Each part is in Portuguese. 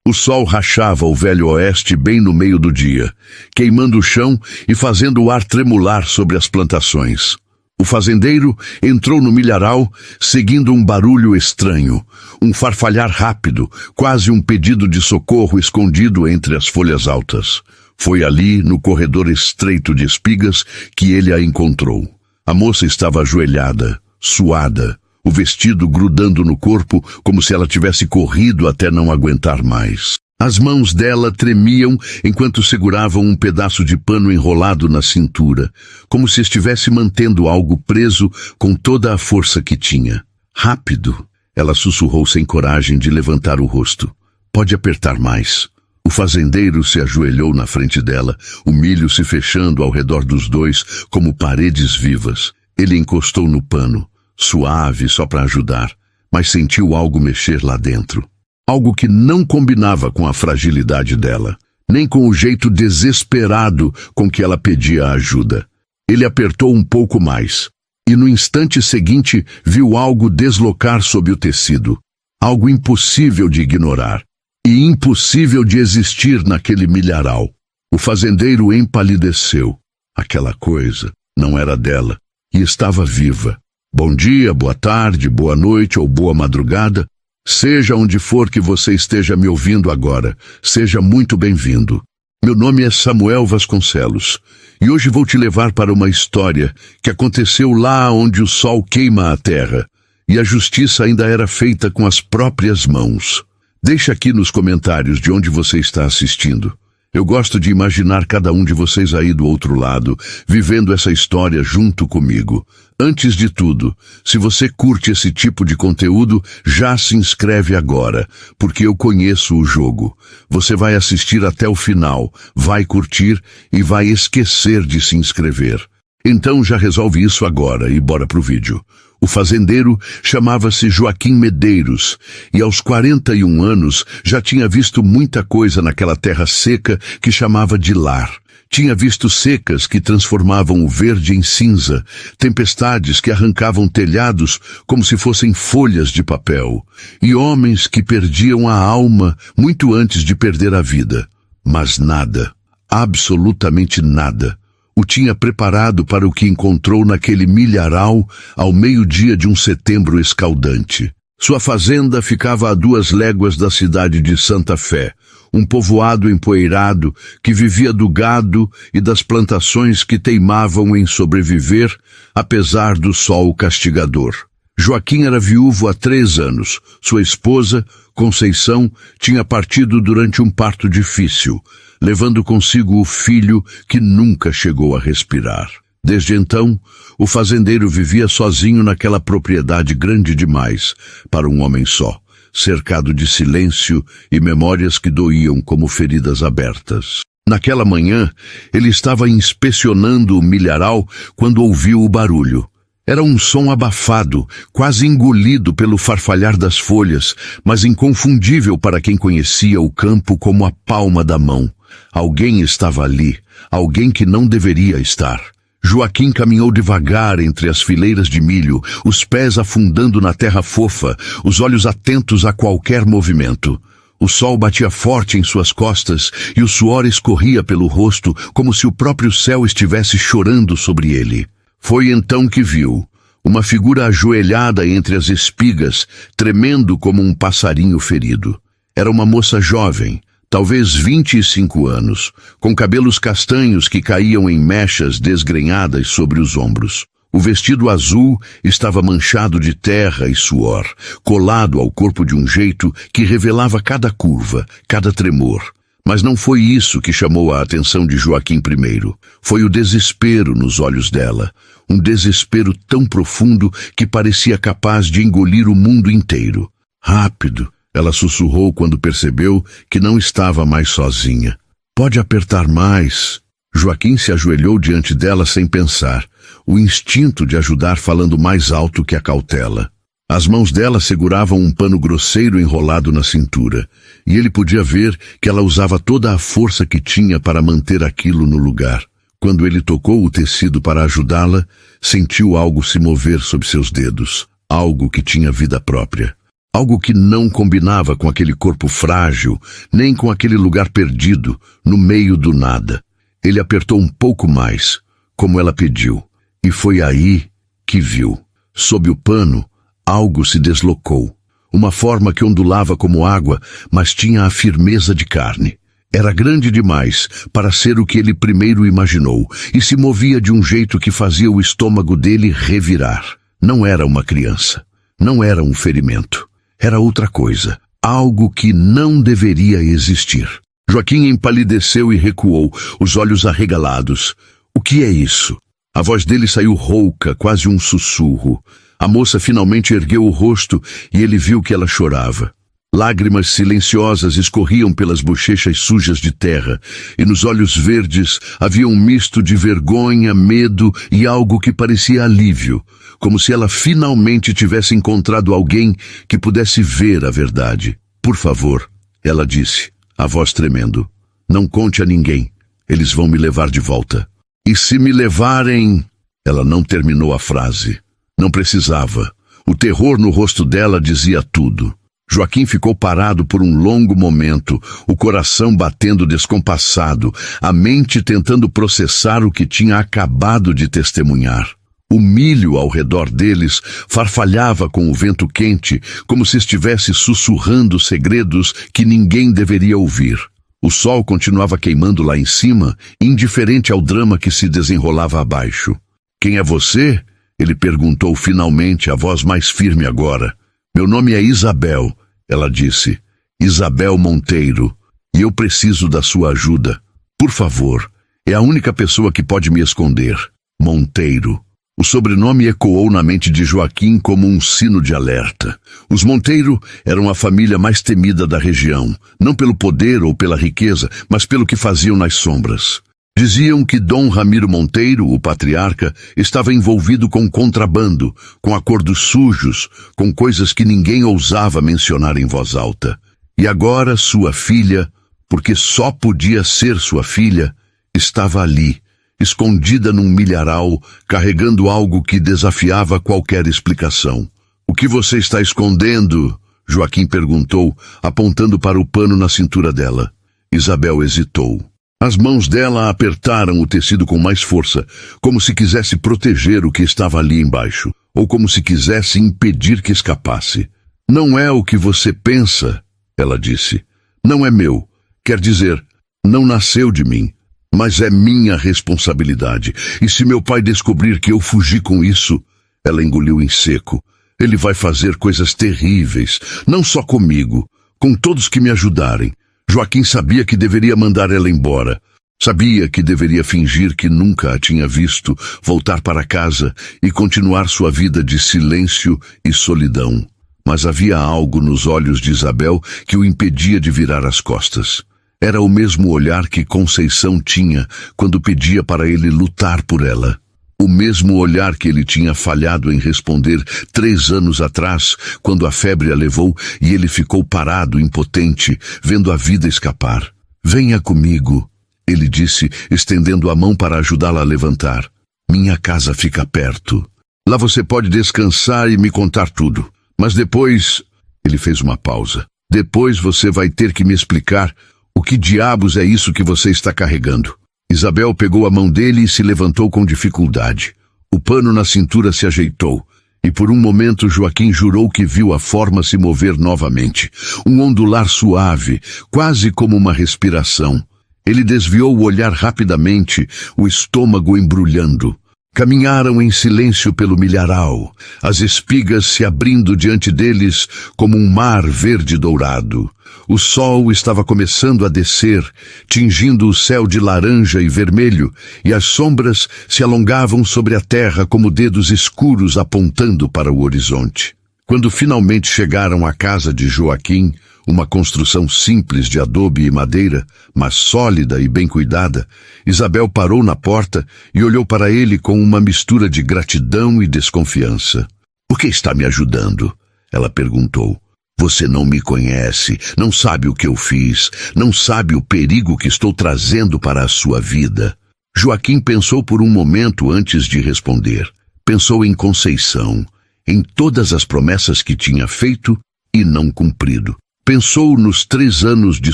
O sol rachava o velho oeste bem no meio do dia, queimando o chão e fazendo o ar tremular sobre as plantações. O fazendeiro entrou no milharal, seguindo um barulho estranho, um farfalhar rápido, quase um pedido de socorro escondido entre as folhas altas. Foi ali, no corredor estreito de espigas, que ele a encontrou. A moça estava ajoelhada, suada, o vestido grudando no corpo como se ela tivesse corrido até não aguentar mais. As mãos dela tremiam enquanto seguravam um pedaço de pano enrolado na cintura, como se estivesse mantendo algo preso com toda a força que tinha. Rápido, ela sussurrou sem coragem de levantar o rosto. Pode apertar mais. O fazendeiro se ajoelhou na frente dela, o milho se fechando ao redor dos dois como paredes vivas. Ele encostou no pano, suave só para ajudar, mas sentiu algo mexer lá dentro. Algo que não combinava com a fragilidade dela, nem com o jeito desesperado com que ela pedia ajuda. Ele apertou um pouco mais, e no instante seguinte viu algo deslocar sob o tecido. Algo impossível de ignorar, e impossível de existir naquele milharal. O fazendeiro empalideceu. Aquela coisa não era dela, e estava viva. Bom dia, boa tarde, boa noite ou boa madrugada. Seja onde for que você esteja me ouvindo agora, seja muito bem-vindo. Meu nome é Samuel Vasconcelos, e hoje vou te levar para uma história que aconteceu lá onde o sol queima a terra, e a justiça ainda era feita com as próprias mãos. Deixa aqui nos comentários de onde você está assistindo. Eu gosto de imaginar cada um de vocês aí do outro lado, vivendo essa história junto comigo. Antes de tudo, se você curte esse tipo de conteúdo, já se inscreve agora, porque eu conheço o jogo. Você vai assistir até o final, vai curtir e vai esquecer de se inscrever. Então já resolve isso agora e bora pro vídeo. O fazendeiro chamava-se Joaquim Medeiros, e aos 41 anos já tinha visto muita coisa naquela terra seca que chamava de lar. Tinha visto secas que transformavam o verde em cinza, tempestades que arrancavam telhados como se fossem folhas de papel, e homens que perdiam a alma muito antes de perder a vida. Mas nada, absolutamente nada, o tinha preparado para o que encontrou naquele milharal ao meio-dia de um setembro escaldante. Sua fazenda ficava a 2 léguas da cidade de Santa Fé, um povoado empoeirado que vivia do gado e das plantações que teimavam em sobreviver, apesar do sol castigador. Joaquim era viúvo há 3 anos. Sua esposa, Conceição, tinha partido durante um parto difícil, levando consigo o filho que nunca chegou a respirar. Desde então, o fazendeiro vivia sozinho naquela propriedade grande demais para um homem só, cercado de silêncio e memórias que doíam como feridas abertas. Naquela manhã, ele estava inspecionando o milharal quando ouviu o barulho. Era um som abafado, quase engolido pelo farfalhar das folhas, mas inconfundível para quem conhecia o campo como a palma da mão. Alguém estava ali, alguém que não deveria estar. Joaquim caminhou devagar entre as fileiras de milho, os pés afundando na terra fofa, os olhos atentos a qualquer movimento. O sol batia forte em suas costas e o suor escorria pelo rosto como se o próprio céu estivesse chorando sobre ele. Foi então que viu uma figura ajoelhada entre as espigas, tremendo como um passarinho ferido. Era uma moça jovem, talvez 25 anos, com cabelos castanhos que caíam em mechas desgrenhadas sobre os ombros. O vestido azul estava manchado de terra e suor, colado ao corpo de um jeito que revelava cada curva, cada tremor. Mas não foi isso que chamou a atenção de Joaquim primeiro. Foi o desespero nos olhos dela, um desespero tão profundo que parecia capaz de engolir o mundo inteiro. Rápido, ela sussurrou quando percebeu que não estava mais sozinha. Pode apertar mais. Joaquim se ajoelhou diante dela sem pensar, o instinto de ajudar falando mais alto que a cautela. As mãos dela seguravam um pano grosseiro enrolado na cintura, e ele podia ver que ela usava toda a força que tinha para manter aquilo no lugar. Quando ele tocou o tecido para ajudá-la, sentiu algo se mover sob seus dedos, algo que tinha vida própria. Algo que não combinava com aquele corpo frágil, nem com aquele lugar perdido, no meio do nada. Ele apertou um pouco mais, como ela pediu, e foi aí que viu. Sob o pano, algo se deslocou. Uma forma que ondulava como água, mas tinha a firmeza de carne. Era grande demais para ser o que ele primeiro imaginou, e se movia de um jeito que fazia o estômago dele revirar. Não era uma criança. Não era um ferimento. Era outra coisa. Algo que não deveria existir. Joaquim empalideceu e recuou, os olhos arregalados. O que é isso? A voz dele saiu rouca, quase um sussurro. A moça finalmente ergueu o rosto e ele viu que ela chorava. Lágrimas silenciosas escorriam pelas bochechas sujas de terra, e nos olhos verdes havia um misto de vergonha, medo e algo que parecia alívio, como se ela finalmente tivesse encontrado alguém que pudesse ver a verdade. Por favor, ela disse, a voz tremendo. Não conte a ninguém. Eles vão me levar de volta. E se me levarem... Ela não terminou a frase. Não precisava. O terror no rosto dela dizia tudo. Joaquim ficou parado por um longo momento, o coração batendo descompassado, a mente tentando processar o que tinha acabado de testemunhar. O milho ao redor deles farfalhava com o vento quente, como se estivesse sussurrando segredos que ninguém deveria ouvir. O sol continuava queimando lá em cima, indiferente ao drama que se desenrolava abaixo. "Quem é você?" ele perguntou finalmente, a voz mais firme agora. "Meu nome é Isabel", ela disse. "Isabel Monteiro. E eu preciso da sua ajuda. Por favor, é a única pessoa que pode me esconder. Monteiro." O sobrenome ecoou na mente de Joaquim como um sino de alerta. Os Monteiro eram a família mais temida da região, não pelo poder ou pela riqueza, mas pelo que faziam nas sombras. Diziam que Dom Ramiro Monteiro, o patriarca, estava envolvido com contrabando, com acordos sujos, com coisas que ninguém ousava mencionar em voz alta. E agora sua filha, porque só podia ser sua filha, estava ali, escondida num milharal, carregando algo que desafiava qualquer explicação. "O que você está escondendo?" Joaquim perguntou, apontando para o pano na cintura dela. Isabel hesitou. As mãos dela apertaram o tecido com mais força, como se quisesse proteger o que estava ali embaixo, ou como se quisesse impedir que escapasse. "Não é o que você pensa", ela disse. "Não é meu. Quer dizer, não nasceu de mim. Mas é minha responsabilidade. E se meu pai descobrir que eu fugi com isso..." Ela engoliu em seco. "Ele vai fazer coisas terríveis, não só comigo, com todos que me ajudarem." Joaquim sabia que deveria mandar ela embora. Sabia que deveria fingir que nunca a tinha visto, voltar para casa e continuar sua vida de silêncio e solidão. Mas havia algo nos olhos de Isabel que o impedia de virar as costas. Era o mesmo olhar que Conceição tinha quando pedia para ele lutar por ela. O mesmo olhar que ele tinha falhado em responder 3 anos atrás, quando a febre a levou e ele ficou parado, impotente, vendo a vida escapar. "Venha comigo", ele disse, estendendo a mão para ajudá-la a levantar. "Minha casa fica perto. Lá você pode descansar e me contar tudo. Mas depois..." Ele fez uma pausa. "Depois você vai ter que me explicar o que diabos é isso que você está carregando." Isabel pegou a mão dele e se levantou com dificuldade. O pano na cintura se ajeitou, e por um momento Joaquim jurou que viu a forma se mover novamente. Um ondular suave, quase como uma respiração. Ele desviou o olhar rapidamente, o estômago embrulhando. Caminharam em silêncio pelo milharal, as espigas se abrindo diante deles como um mar verde-dourado. O sol estava começando a descer, tingindo o céu de laranja e vermelho, e as sombras se alongavam sobre a terra como dedos escuros apontando para o horizonte. Quando finalmente chegaram à casa de Joaquim, uma construção simples de adobe e madeira, mas sólida e bem cuidada, Isabel parou na porta e olhou para ele com uma mistura de gratidão e desconfiança. "Por que está me ajudando?" ela perguntou. "Você não me conhece, não sabe o que eu fiz, não sabe o perigo que estou trazendo para a sua vida." Joaquim pensou por um momento antes de responder. Pensou em Conceição, em todas as promessas que tinha feito e não cumprido. Pensou nos 3 anos de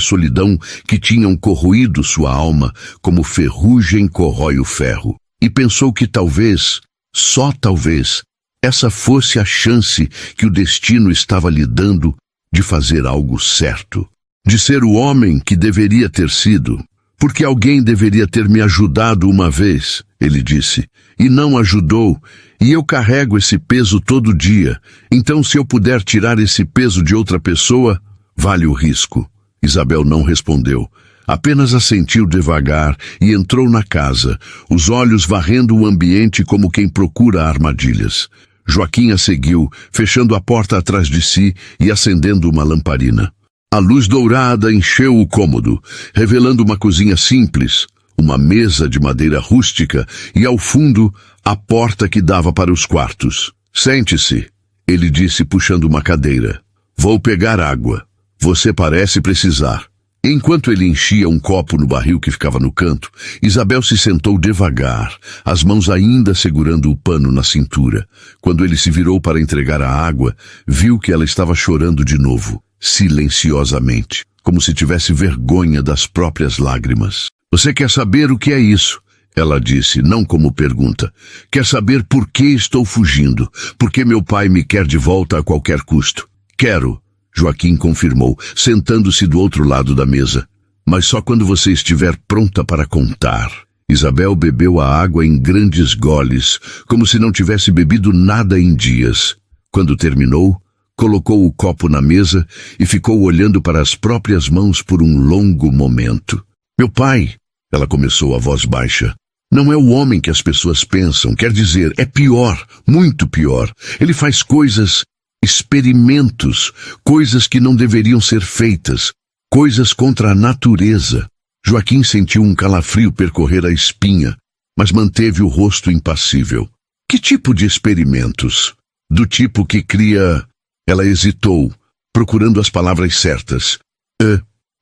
solidão que tinham corroído sua alma como ferrugem corrói o ferro. E pensou que talvez, só talvez, essa fosse a chance que o destino estava lhe dando de fazer algo certo. De ser o homem que deveria ter sido. Porque alguém deveria ter me ajudado uma vez, ele disse, e não ajudou, e eu carrego esse peso todo dia. Então, se eu puder tirar esse peso de outra pessoa, vale o risco. Isabel não respondeu. Apenas assentiu devagar e entrou na casa, os olhos varrendo o ambiente como quem procura armadilhas. Joaquim a seguiu, fechando a porta atrás de si e acendendo uma lamparina. A luz dourada encheu o cômodo, revelando uma cozinha simples, uma mesa de madeira rústica e, ao fundo, a porta que dava para os quartos. Sente-se, ele disse puxando uma cadeira. Vou pegar água. Você parece precisar. Enquanto ele enchia um copo no barril que ficava no canto, Isabel se sentou devagar, as mãos ainda segurando o pano na cintura. Quando ele se virou para entregar a água, viu que ela estava chorando de novo, silenciosamente, como se tivesse vergonha das próprias lágrimas. Você quer saber o que é isso? Ela disse, não como pergunta. Quer saber por que estou fugindo? Por que meu pai me quer de volta a qualquer custo? Quero. Joaquim confirmou, sentando-se do outro lado da mesa. Mas só quando você estiver pronta para contar. Isabel bebeu a água em grandes goles, como se não tivesse bebido nada em dias. Quando terminou, colocou o copo na mesa e ficou olhando para as próprias mãos por um longo momento. Meu pai, ela começou a voz baixa, não é o homem que as pessoas pensam, quer dizer, é pior, muito pior. Ele faz coisas... experimentos, coisas que não deveriam ser feitas, coisas contra a natureza. Joaquim sentiu um calafrio percorrer a espinha, mas manteve o rosto impassível. Que tipo de experimentos? Do tipo que cria... Ela hesitou, procurando as palavras certas.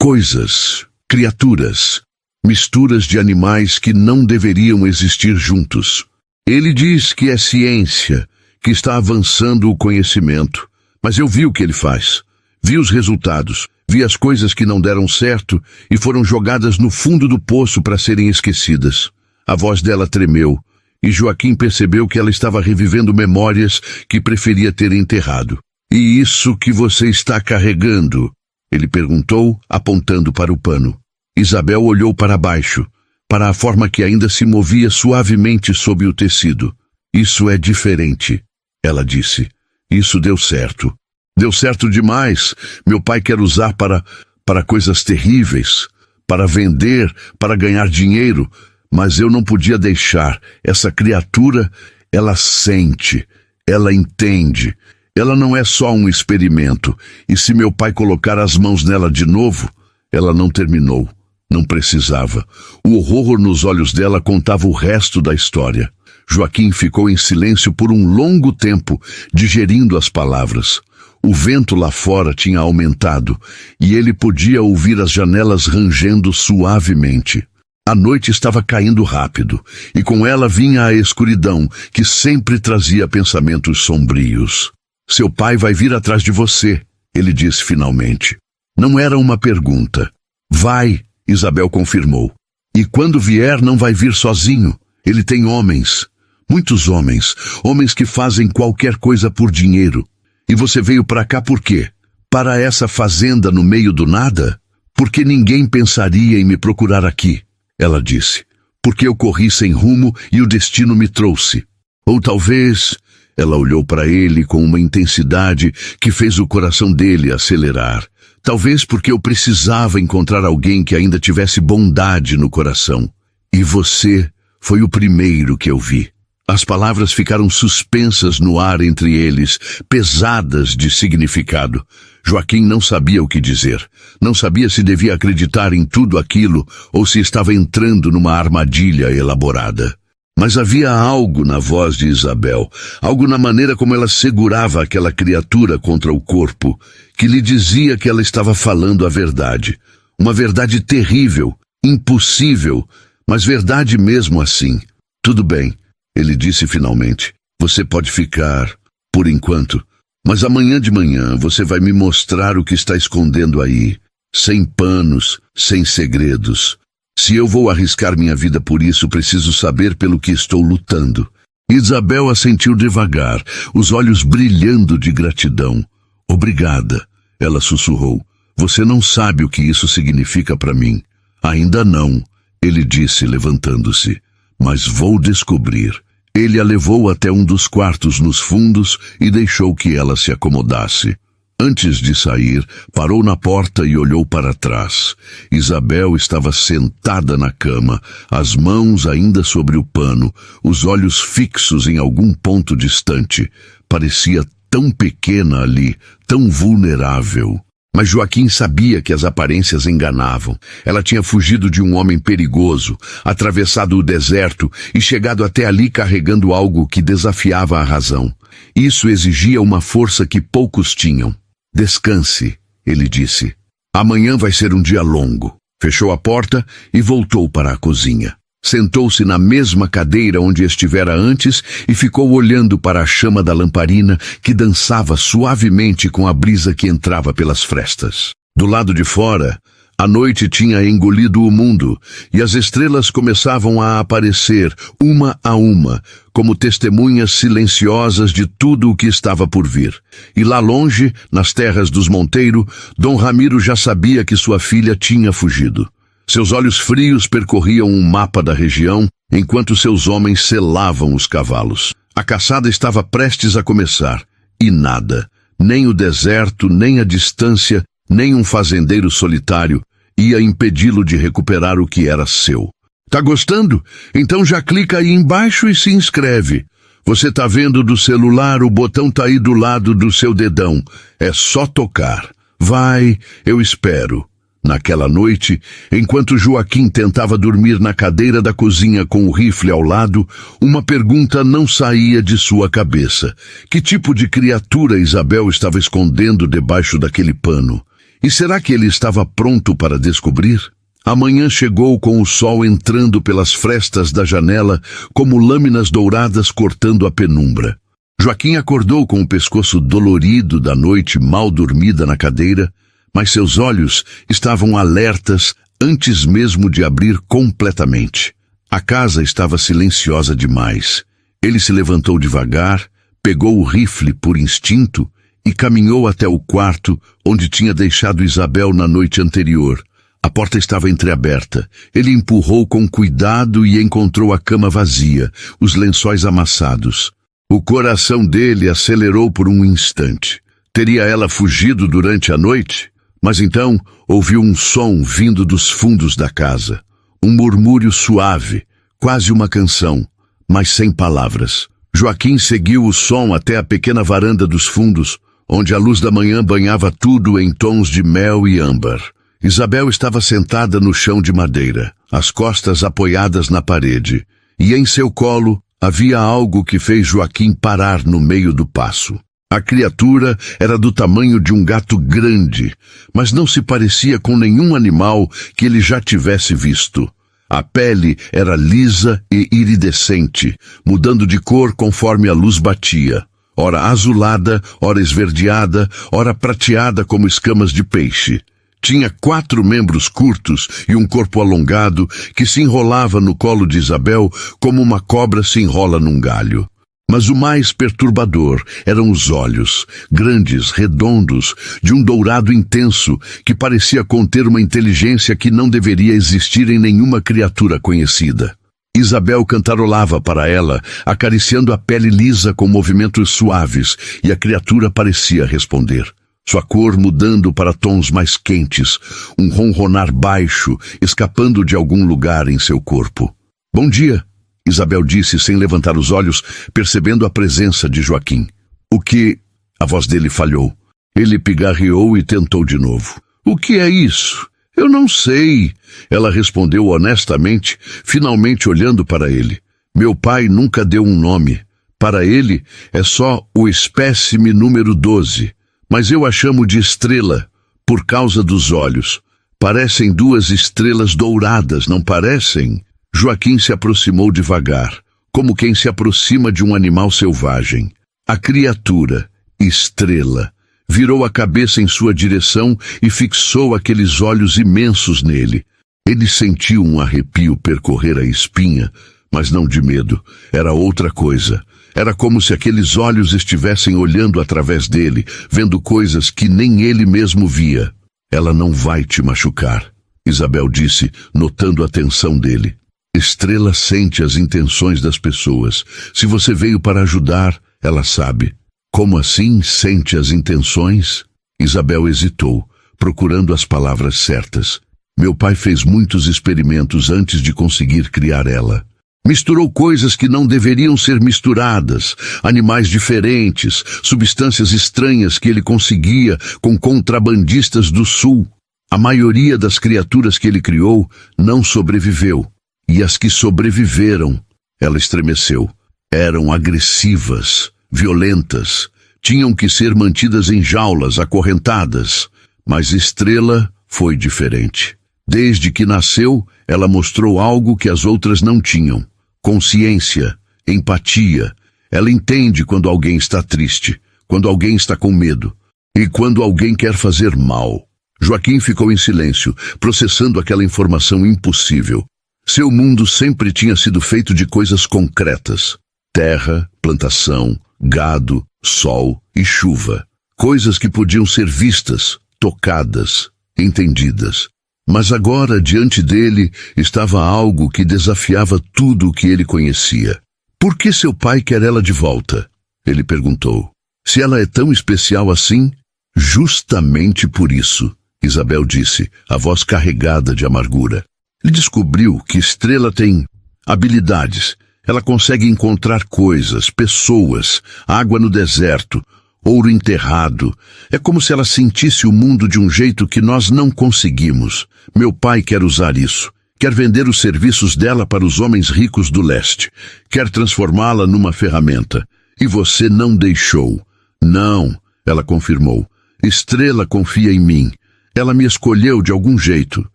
Coisas, criaturas, misturas de animais que não deveriam existir juntos. Ele diz que é ciência, que está avançando o conhecimento. Mas eu vi o que ele faz. Vi os resultados. Vi as coisas que não deram certo e foram jogadas no fundo do poço para serem esquecidas. A voz dela tremeu, e Joaquim percebeu que ela estava revivendo memórias que preferia ter enterrado. E isso que você está carregando? Ele perguntou, apontando para o pano. Isabel olhou para baixo, para a forma que ainda se movia suavemente sob o tecido. Isso é diferente. Ela disse, isso deu certo. Deu certo demais. Meu pai quer usar para coisas terríveis, para vender, para ganhar dinheiro, mas eu não podia deixar. Essa criatura, ela sente, ela entende. Ela não é só um experimento, e se meu pai colocar as mãos nela de novo, ela não terminou, não precisava. O horror nos olhos dela contava o resto da história. Joaquim ficou em silêncio por um longo tempo, digerindo as palavras. O vento lá fora tinha aumentado, e ele podia ouvir as janelas rangendo suavemente. A noite estava caindo rápido, e com ela vinha a escuridão, que sempre trazia pensamentos sombrios. Seu pai vai vir atrás de você, ele disse finalmente. Não era uma pergunta. Vai, Isabel confirmou. E quando vier, não vai vir sozinho. Ele tem homens. Muitos homens. Homens que fazem qualquer coisa por dinheiro. E você veio para cá por quê? Para essa fazenda no meio do nada? Porque ninguém pensaria em me procurar aqui, ela disse. Porque eu corri sem rumo e o destino me trouxe. Ou talvez... Ela olhou para ele com uma intensidade que fez o coração dele acelerar. Talvez porque eu precisava encontrar alguém que ainda tivesse bondade no coração. E você foi o primeiro que eu vi. As palavras ficaram suspensas no ar entre eles, pesadas de significado. Joaquim não sabia o que dizer. Não sabia se devia acreditar em tudo aquilo ou se estava entrando numa armadilha elaborada. Mas havia algo na voz de Isabel, algo na maneira como ela segurava aquela criatura contra o corpo, que lhe dizia que ela estava falando a verdade. Uma verdade terrível, impossível, mas verdade mesmo assim. Tudo bem, ele disse finalmente. Você pode ficar, por enquanto, Mas amanhã de manhã você vai me mostrar o que está escondendo aí, sem panos, sem segredos. Se eu vou arriscar minha vida por isso, preciso saber pelo que estou lutando. Isabel assentiu devagar, os olhos brilhando de gratidão. Obrigada, ela sussurrou. Você não sabe o que isso significa para mim. Ainda não, ele disse, levantando-se. Mas vou descobrir. Ele a levou até um dos quartos nos fundos e deixou que ela se acomodasse. Antes de sair, parou na porta e olhou para trás. Isabel estava sentada na cama, as mãos ainda sobre o pano, os olhos fixos em algum ponto distante. Parecia tão pequena ali, tão vulnerável. Mas Joaquim sabia que as aparências enganavam. Ela tinha fugido de um homem perigoso, atravessado o deserto e chegado até ali carregando algo que desafiava a razão. Isso exigia uma força que poucos tinham. Descanse, ele disse. Amanhã vai ser um dia longo. Fechou a porta e voltou para a cozinha. Sentou-se na mesma cadeira onde estivera antes e ficou olhando para a chama da lamparina que dançava suavemente com a brisa que entrava pelas frestas. Do lado de fora, a noite tinha engolido o mundo e as estrelas começavam a aparecer, uma a uma, como testemunhas silenciosas de tudo o que estava por vir. E lá longe, nas terras dos Monteiro, Dom Ramiro já sabia que sua filha tinha fugido. Seus olhos frios percorriam um mapa da região, enquanto seus homens selavam os cavalos. A caçada estava prestes a começar, e nada, nem o deserto, nem a distância, nem um fazendeiro solitário, ia impedi-lo de recuperar o que era seu. Tá gostando? Então já clica aí embaixo e se inscreve. Você tá vendo do celular, o botão tá aí do lado do seu dedão. É só tocar. Vai, eu espero. Naquela noite, enquanto Joaquim tentava dormir na cadeira da cozinha com o rifle ao lado, uma pergunta não saía de sua cabeça. Que tipo de criatura Isabel estava escondendo debaixo daquele pano? E será que ele estava pronto para descobrir? A manhã chegou com o sol entrando pelas frestas da janela como lâminas douradas cortando a penumbra. Joaquim acordou com o pescoço dolorido da noite mal dormida na cadeira, mas seus olhos estavam alertas antes mesmo de abrir completamente. A casa estava silenciosa demais. Ele se levantou devagar, pegou o rifle por instinto e caminhou até o quarto onde tinha deixado Isabel na noite anterior. A porta estava entreaberta. Ele empurrou com cuidado e encontrou a cama vazia, os lençóis amassados. O coração dele acelerou por um instante. Teria ela fugido durante a noite? Mas então ouviu um som vindo dos fundos da casa. Um murmúrio suave, quase uma canção, mas sem palavras. Joaquim seguiu o som até a pequena varanda dos fundos, onde a luz da manhã banhava tudo em tons de mel e âmbar. Isabel estava sentada no chão de madeira, as costas apoiadas na parede, e em seu colo havia algo que fez Joaquim parar no meio do passo. A criatura era do tamanho de um gato grande, mas não se parecia com nenhum animal que ele já tivesse visto. A pele era lisa e iridescente, mudando de cor conforme a luz batia. Ora azulada, ora esverdeada, ora prateada como escamas de peixe. Tinha 4 membros curtos e um corpo alongado que se enrolava no colo de Isabel como uma cobra se enrola num galho. Mas o mais perturbador eram os olhos, grandes, redondos, de um dourado intenso, que parecia conter uma inteligência que não deveria existir em nenhuma criatura conhecida. Isabel cantarolava para ela, acariciando a pele lisa com movimentos suaves, e a criatura parecia responder. Sua cor mudando para tons mais quentes, um ronronar baixo, escapando de algum lugar em seu corpo. "Bom dia", Isabel disse sem levantar os olhos, percebendo a presença de Joaquim. "O que?" A voz dele falhou. Ele pigarreou e tentou de novo. "O que é isso?" "Eu não sei", ela respondeu honestamente, finalmente olhando para ele. "Meu pai nunca deu um nome. Para ele é só o espécime número 12. Mas eu a chamo de estrela, por causa dos olhos. Parecem 2 estrelas douradas, não parecem?" Joaquim se aproximou devagar, como quem se aproxima de um animal selvagem. A criatura, Estrela virou a cabeça em sua direção e fixou aqueles olhos imensos nele. Ele sentiu um arrepio percorrer a espinha, mas não de medo. Era outra coisa. Era como se aqueles olhos estivessem olhando através dele, vendo coisas que nem ele mesmo via. Ela não vai te machucar, Isabel disse, notando a tensão dele. Estrela sente as intenções das pessoas. Se você veio para ajudar, ela sabe. Como assim sente as intenções? Isabel hesitou, procurando as palavras certas. Meu pai fez muitos experimentos antes de conseguir criar ela. Misturou coisas que não deveriam ser misturadas, animais diferentes, substâncias estranhas que ele conseguia com contrabandistas do sul. A maioria das criaturas que ele criou não sobreviveu. E as que sobreviveram, ela estremeceu. Eram agressivas, violentas, tinham que ser mantidas em jaulas, acorrentadas. Mas Estrela foi diferente. Desde que nasceu, ela mostrou algo que as outras não tinham. Consciência, empatia. Ela entende quando alguém está triste, quando alguém está com medo e quando alguém quer fazer mal. Joaquim ficou em silêncio, processando aquela informação impossível. Seu mundo sempre tinha sido feito de coisas concretas. Terra, plantação, gado, sol e chuva. Coisas que podiam ser vistas, tocadas, entendidas. Mas agora, diante dele, estava algo que desafiava tudo o que ele conhecia. Por que seu pai quer ela de volta? Ele perguntou. Se ela é tão especial assim? Justamente por isso, Isabel disse, a voz carregada de amargura. Ele descobriu que Estrela tem habilidades. Ela consegue encontrar coisas, pessoas, água no deserto, ouro enterrado. É como se ela sentisse o mundo de um jeito que nós não conseguimos. Meu pai quer usar isso. Quer vender os serviços dela para os homens ricos do leste. Quer transformá-la numa ferramenta. E você não deixou. Não, ela confirmou. Estrela confia em mim. Ela me escolheu de algum jeito.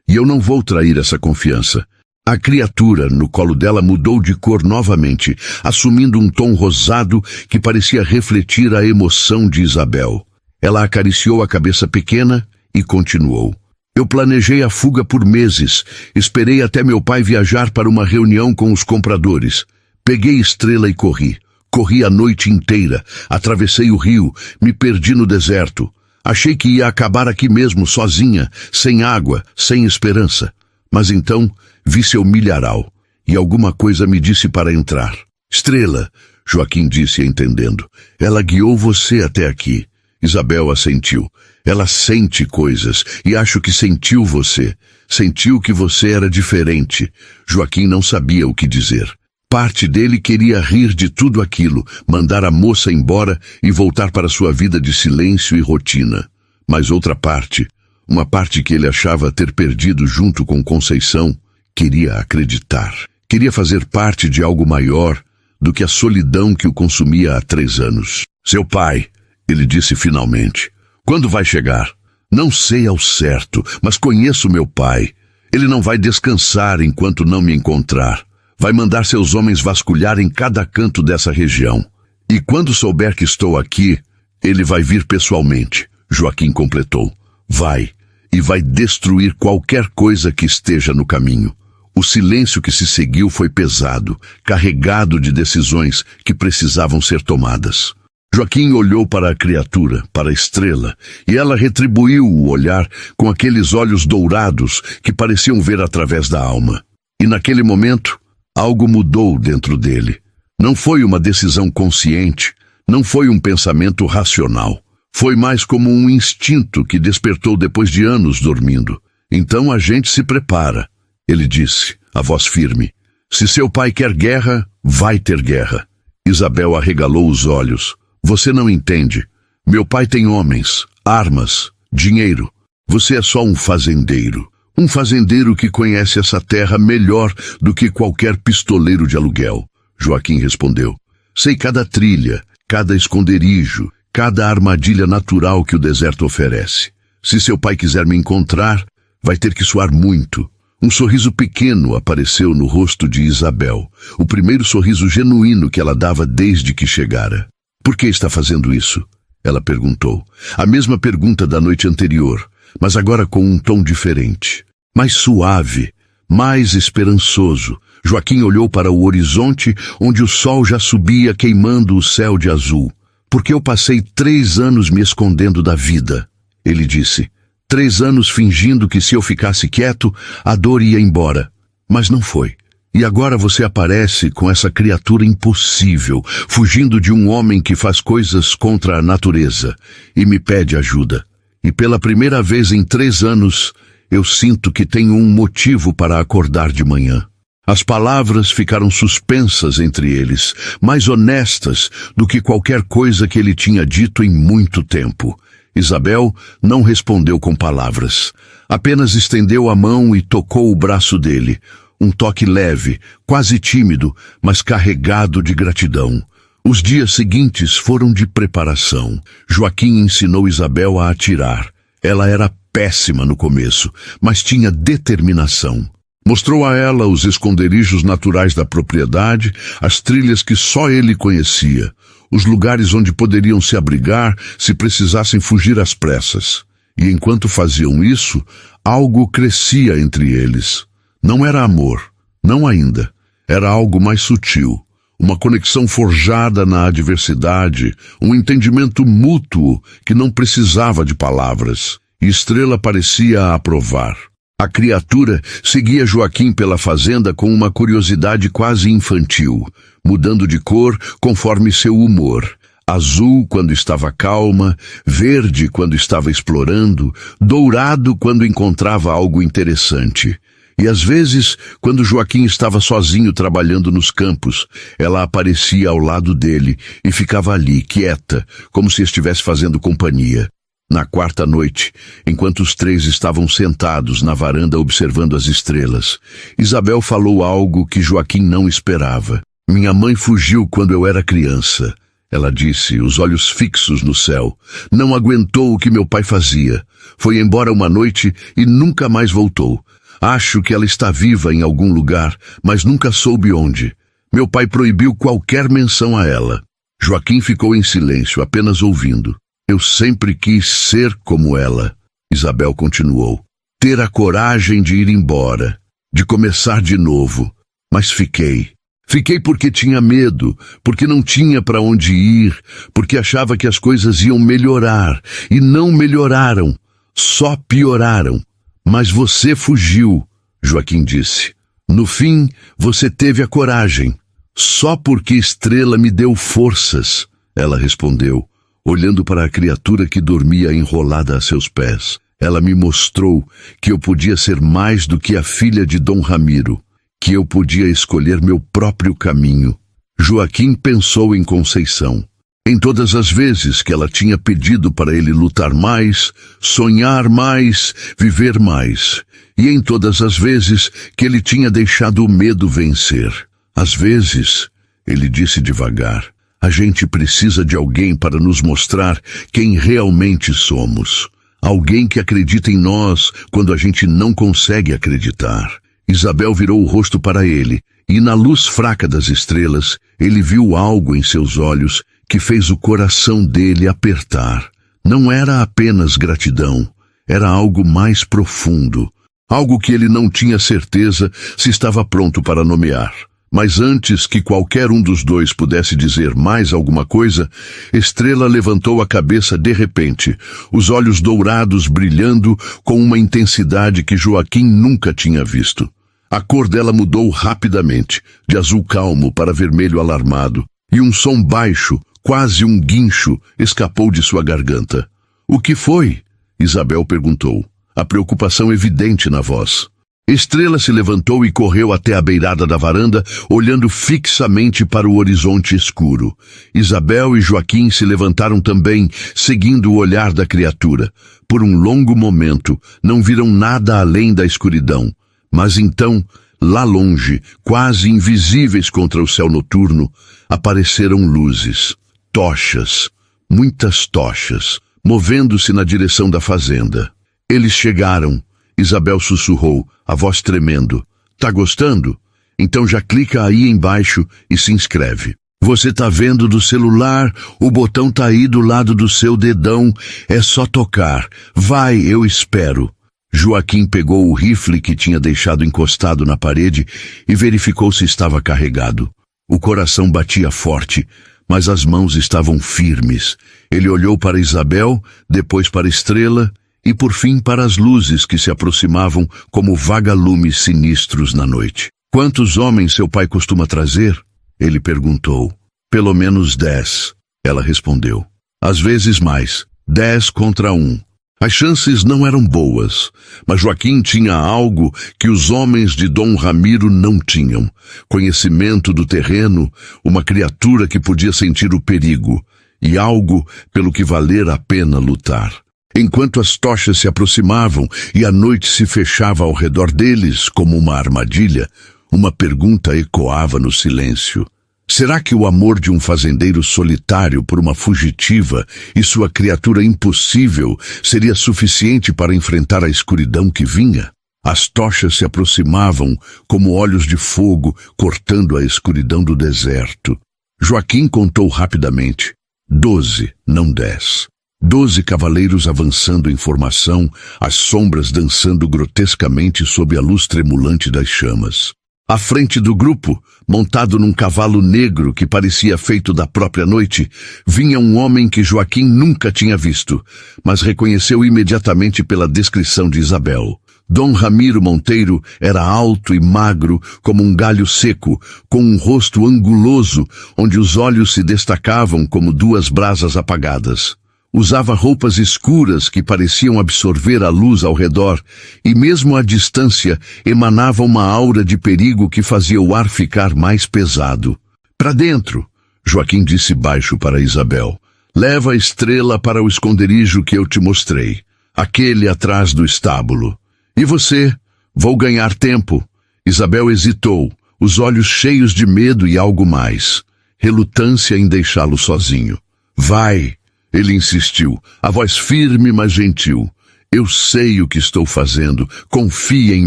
E eu não vou trair essa confiança. A criatura no colo dela mudou de cor novamente, assumindo um tom rosado que parecia refletir a emoção de Isabel. Ela acariciou a cabeça pequena e continuou. Eu planejei a fuga por meses. Esperei até meu pai viajar para uma reunião com os compradores. Peguei Estrela e corri. Corri a noite inteira. Atravessei o rio. Me perdi no deserto. Achei que ia acabar aqui mesmo, sozinha, sem água, sem esperança. Mas então vi seu milharal, e alguma coisa me disse para entrar. Estrela, Joaquim disse, entendendo. Ela guiou você até aqui. Isabel assentiu. Ela sente coisas, e acho que sentiu você. Sentiu que você era diferente. Joaquim não sabia o que dizer. Parte dele queria rir de tudo aquilo, mandar a moça embora e voltar para sua vida de silêncio e rotina. Mas outra parte, uma parte que ele achava ter perdido junto com Conceição, queria acreditar. Queria fazer parte de algo maior do que a solidão que o consumia há 3 anos. Seu pai, ele disse finalmente. Quando vai chegar? Não sei ao certo, mas conheço meu pai. Ele não vai descansar enquanto não me encontrar. Vai mandar seus homens vasculharem cada canto dessa região. E quando souber que estou aqui, ele vai vir pessoalmente, Joaquim completou. Vai, e vai destruir qualquer coisa que esteja no caminho. O silêncio que se seguiu foi pesado, carregado de decisões que precisavam ser tomadas. Joaquim olhou para a criatura, para a Estrela, e ela retribuiu o olhar com aqueles olhos dourados que pareciam ver através da alma. E naquele momento, algo mudou dentro dele. Não foi uma decisão consciente, não foi um pensamento racional. Foi mais como um instinto que despertou depois de anos dormindo. Então a gente se prepara, ele disse, a voz firme. Se seu pai quer guerra, vai ter guerra. Isabel arregalou os olhos. Você não entende. Meu pai tem homens, armas, dinheiro. Você é só um fazendeiro. Um fazendeiro que conhece essa terra melhor do que qualquer pistoleiro de aluguel. Joaquim respondeu. Sei cada trilha, cada esconderijo, cada armadilha natural que o deserto oferece. Se seu pai quiser me encontrar, vai ter que suar muito. Um sorriso pequeno apareceu no rosto de Isabel, o primeiro sorriso genuíno que ela dava desde que chegara. Por que está fazendo isso? Ela perguntou. A mesma pergunta da noite anterior, mas agora com um tom diferente. Mais suave, mais esperançoso. Joaquim olhou para o horizonte, onde o sol já subia queimando o céu de azul. Porque eu passei 3 anos me escondendo da vida, ele disse. 3 anos fingindo que se eu ficasse quieto, a dor ia embora. Mas não foi. E agora você aparece com essa criatura impossível, fugindo de um homem que faz coisas contra a natureza, e me pede ajuda. E pela primeira vez em 3 anos, eu sinto que tenho um motivo para acordar de manhã. As palavras ficaram suspensas entre eles, mais honestas do que qualquer coisa que ele tinha dito em muito tempo. Isabel não respondeu com palavras. Apenas estendeu a mão e tocou o braço dele. Um toque leve, quase tímido, mas carregado de gratidão. Os dias seguintes foram de preparação. Joaquim ensinou Isabel a atirar. Ela era péssima no começo, mas tinha determinação. Mostrou a ela os esconderijos naturais da propriedade, as trilhas que só ele conhecia, os lugares onde poderiam se abrigar se precisassem fugir às pressas. E enquanto faziam isso, algo crescia entre eles. Não era amor, não ainda. Era algo mais sutil. Uma conexão forjada na adversidade, um entendimento mútuo que não precisava de palavras. E Estrela parecia aprovar. A criatura seguia Joaquim pela fazenda com uma curiosidade quase infantil, mudando de cor conforme seu humor. Azul quando estava calma, verde quando estava explorando, dourado quando encontrava algo interessante. E às vezes, quando Joaquim estava sozinho trabalhando nos campos, ela aparecia ao lado dele e ficava ali, quieta, como se estivesse fazendo companhia. Na 4ª noite, enquanto os 3 estavam sentados na varanda observando as estrelas, Isabel falou algo que Joaquim não esperava. Minha mãe fugiu quando eu era criança, ela disse, os olhos fixos no céu. Não aguentou o que meu pai fazia. Foi embora uma noite e nunca mais voltou. Acho que ela está viva em algum lugar, mas nunca soube onde. Meu pai proibiu qualquer menção a ela. Joaquim ficou em silêncio, apenas ouvindo. Eu sempre quis ser como ela, Isabel continuou. Ter a coragem de ir embora, de começar de novo. Mas fiquei. Fiquei porque tinha medo, porque não tinha para onde ir, porque achava que as coisas iam melhorar. E não melhoraram, só pioraram. Mas você fugiu, Joaquim disse. No fim, você teve a coragem. Só porque Estrela me deu forças, ela respondeu, olhando para a criatura que dormia enrolada a seus pés. Ela me mostrou que eu podia ser mais do que a filha de Dom Ramiro, que eu podia escolher meu próprio caminho. Joaquim pensou em Conceição. Em todas as vezes que ela tinha pedido para ele lutar mais, sonhar mais, viver mais. E em todas as vezes que ele tinha deixado o medo vencer. Às vezes, ele disse devagar, a gente precisa de alguém para nos mostrar quem realmente somos. Alguém que acredita em nós quando a gente não consegue acreditar. Isabel virou o rosto para ele, e na luz fraca das estrelas, ele viu algo em seus olhos que fez o coração dele apertar. Não era apenas gratidão, era algo mais profundo. Algo que ele não tinha certeza se estava pronto para nomear. Mas antes que qualquer um dos dois pudesse dizer mais alguma coisa, Estrela levantou a cabeça de repente, os olhos dourados brilhando com uma intensidade que Joaquim nunca tinha visto. A cor dela mudou rapidamente, de azul calmo para vermelho alarmado, e um som baixo, quase um guincho, escapou de sua garganta. O que foi? Isabel perguntou, a preocupação evidente na voz. Estrela se levantou e correu até a beirada da varanda, olhando fixamente para o horizonte escuro. Isabel e Joaquim se levantaram também, seguindo o olhar da criatura. Por um longo momento, não viram nada além da escuridão. Mas então, lá longe, quase invisíveis contra o céu noturno, apareceram luzes, tochas, muitas tochas, movendo-se na direção da fazenda. Eles chegaram. Isabel sussurrou, a voz tremendo. Tá gostando? Então já clica aí embaixo e se inscreve. Você tá vendo do celular? O botão tá aí do lado do seu dedão. É só tocar. Vai, eu espero. Joaquim pegou o rifle que tinha deixado encostado na parede e verificou se estava carregado. O coração batia forte, mas as mãos estavam firmes. Ele olhou para Isabel, depois para Estrela e por fim para as luzes que se aproximavam como vagalumes sinistros na noite. Quantos homens seu pai costuma trazer? Ele perguntou. Pelo menos 10, ela respondeu. Às vezes mais, 10 contra 1. As chances não eram boas, mas Joaquim tinha algo que os homens de Dom Ramiro não tinham. Conhecimento do terreno, uma criatura que podia sentir o perigo, e algo pelo que valer a pena lutar. Enquanto as tochas se aproximavam e a noite se fechava ao redor deles como uma armadilha, uma pergunta ecoava no silêncio. Será que o amor de um fazendeiro solitário por uma fugitiva e sua criatura impossível seria suficiente para enfrentar a escuridão que vinha? As tochas se aproximavam como olhos de fogo cortando a escuridão do deserto. Joaquim contou rapidamente. 12, não 10. 12 cavaleiros avançando em formação, as sombras dançando grotescamente sob a luz tremulante das chamas. À frente do grupo, montado num cavalo negro que parecia feito da própria noite, vinha um homem que Joaquim nunca tinha visto, mas reconheceu imediatamente pela descrição de Isabel. Dom Ramiro Monteiro era alto e magro como um galho seco, com um rosto anguloso, onde os olhos se destacavam como duas brasas apagadas. Usava roupas escuras que pareciam absorver a luz ao redor, e mesmo à distância emanava uma aura de perigo que fazia o ar ficar mais pesado. Para dentro, Joaquim disse baixo para Isabel. Leva a Estrela para o esconderijo que eu te mostrei, aquele atrás do estábulo. E você? Vou ganhar tempo. Isabel hesitou, os olhos cheios de medo e algo mais. Relutância em deixá-lo sozinho. Vai! Ele insistiu, a voz firme mas gentil. Eu sei o que estou fazendo, confia em